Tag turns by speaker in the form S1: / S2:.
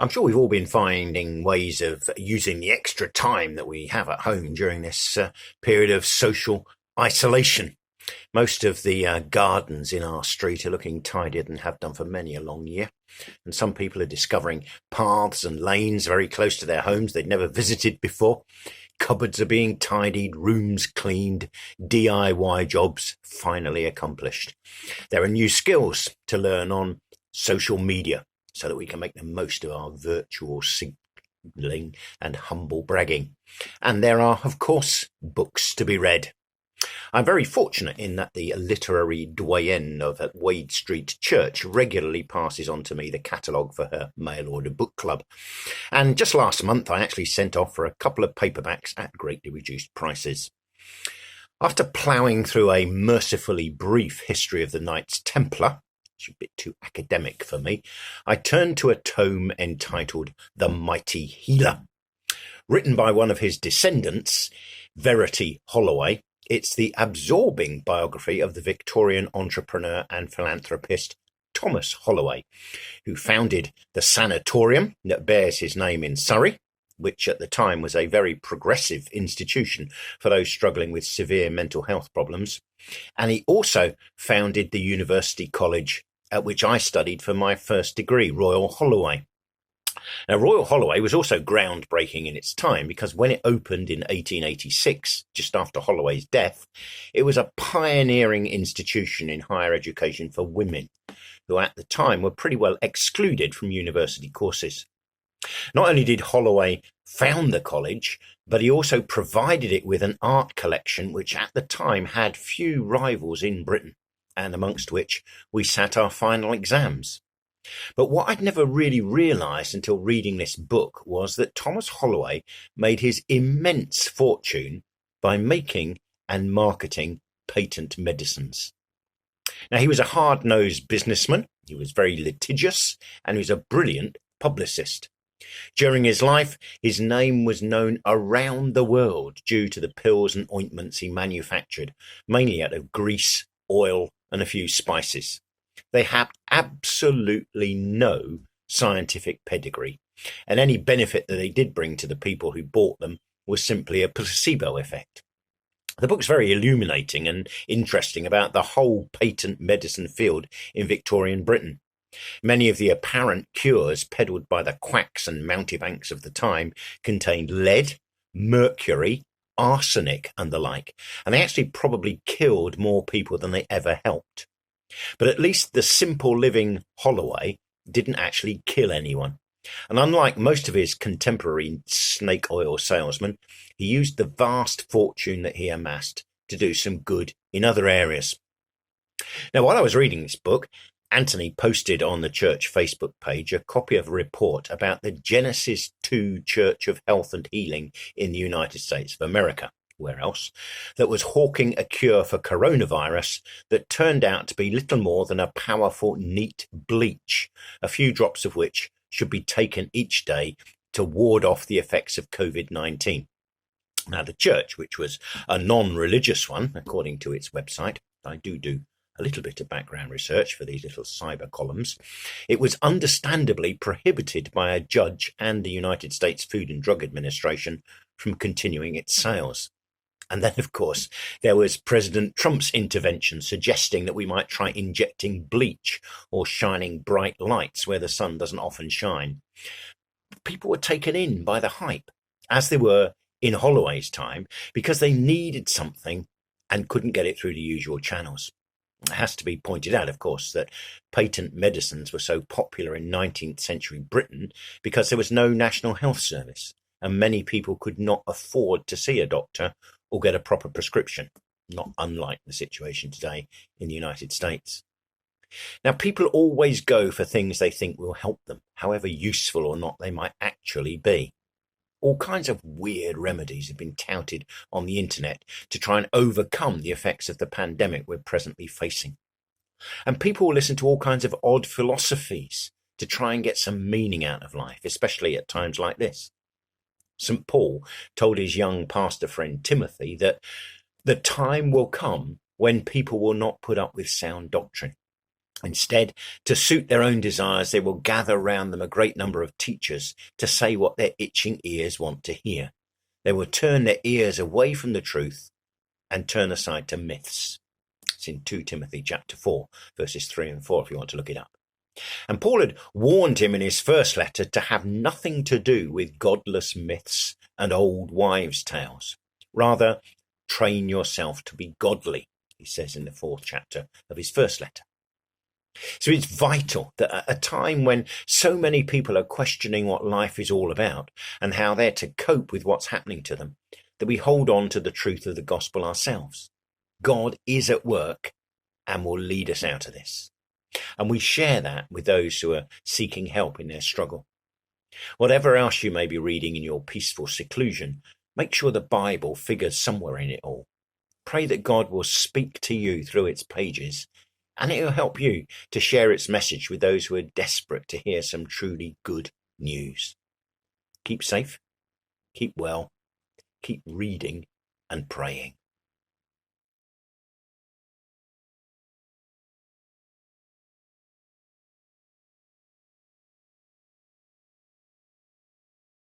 S1: I'm sure we've all been finding ways of using the extra time that we have at home during this period of social isolation. Most of the gardens in our street are looking tidier than have done for many a long year. And some people are discovering paths and lanes very close to their homes they'd never visited before. Cupboards are being tidied, rooms cleaned, DIY jobs finally accomplished. There are new skills to learn on social media so that we can make the most of our virtual signaling and humble bragging. And there are, of course, books to be read. I'm very fortunate in that the literary doyenne of Wade Street Church regularly passes on to me the catalogue for her mail-order book club. And just last month, I actually sent off for a couple of paperbacks at greatly reduced prices. After ploughing through a mercifully brief history of the Knights Templar, it's a bit too academic for me, I turned to a tome entitled The Mighty Healer. Written by one of his descendants, Verity Holloway, it's the absorbing biography of the Victorian entrepreneur and philanthropist Thomas Holloway, who founded the sanatorium that bears his name in Surrey, which at the time was a very progressive institution for those struggling with severe mental health problems. And he also founded the university college at which I studied for my first degree, Royal Holloway. Now, Royal Holloway was also groundbreaking in its time because when it opened in 1886, just after Holloway's death, it was a pioneering institution in higher education for women, who at the time were pretty well excluded from university courses. Not only did Holloway found the college, but he also provided it with an art collection which at the time had few rivals in Britain, and amongst which we sat our final exams. But what I'd never really realised until reading this book was that Thomas Holloway made his immense fortune by making and marketing patent medicines. Now, he was a hard-nosed businessman, he was very litigious, and he was a brilliant publicist. During his life, his name was known around the world due to the pills and ointments he manufactured, mainly out of grease, oil, and a few spices. They had absolutely no scientific pedigree, and any benefit that they did bring to the people who bought them was simply a placebo effect. The book's very illuminating and interesting about the whole patent medicine field in Victorian Britain. Many of the apparent cures peddled by the quacks and mountebanks of the time contained lead, mercury, arsenic and the like, and they actually probably killed more people than they ever helped. But at least the simple living Holloway didn't actually kill anyone. And unlike most of his contemporary snake oil salesmen, he used the vast fortune that he amassed to do some good in other areas. Now, while I was reading this book, Anthony posted on the church Facebook page a copy of a report about the Genesis 2 Church of Health and Healing in the United States of America, where else, that was hawking a cure for coronavirus that turned out to be little more than a powerful neat bleach, a few drops of which should be taken each day to ward off the effects of COVID-19. Now, the church, which was a non-religious one, according to its website, I do a little bit of background research for these little cyber columns, it was understandably prohibited by a judge and the United States Food and Drug Administration from continuing its sales. And then, of course, there was President Trump's intervention suggesting that we might try injecting bleach or shining bright lights where the sun doesn't often shine. People were taken in by the hype, as they were in Holloway's time, because they needed something and couldn't get it through the usual channels. It has to be pointed out, of course, that patent medicines were so popular in 19th century Britain because there was no national health service, and many people could not afford to see a doctor or get a proper prescription, not unlike the situation today in the United States. Now, people always go for things they think will help them, however useful or not they might actually be. All kinds of weird remedies have been touted on the internet to try and overcome the effects of the pandemic we're presently facing. And people will listen to all kinds of odd philosophies to try and get some meaning out of life, especially at times like this. St. Paul told his young pastor friend Timothy that the time will come when people will not put up with sound doctrine. Instead, to suit their own desires, they will gather round them a great number of teachers to say what their itching ears want to hear. They will turn their ears away from the truth and turn aside to myths. It's in 2 Timothy chapter 4, verses 3 and 4, if you want to look it up. And Paul had warned him in his first letter to have nothing to do with godless myths and old wives' tales. Rather, train yourself to be godly, he says in the 4th chapter of his first letter. So it's vital that at a time when so many people are questioning what life is all about and how they're to cope with what's happening to them, that we hold on to the truth of the gospel ourselves. God is at work and will lead us out of this. And we share that with those who are seeking help in their struggle. Whatever else you may be reading in your peaceful seclusion, make sure the Bible figures somewhere in it all. Pray that God will speak to you through its pages, and it will help you to share its message with those who are desperate to hear some truly good news. Keep safe, keep well, keep reading and praying.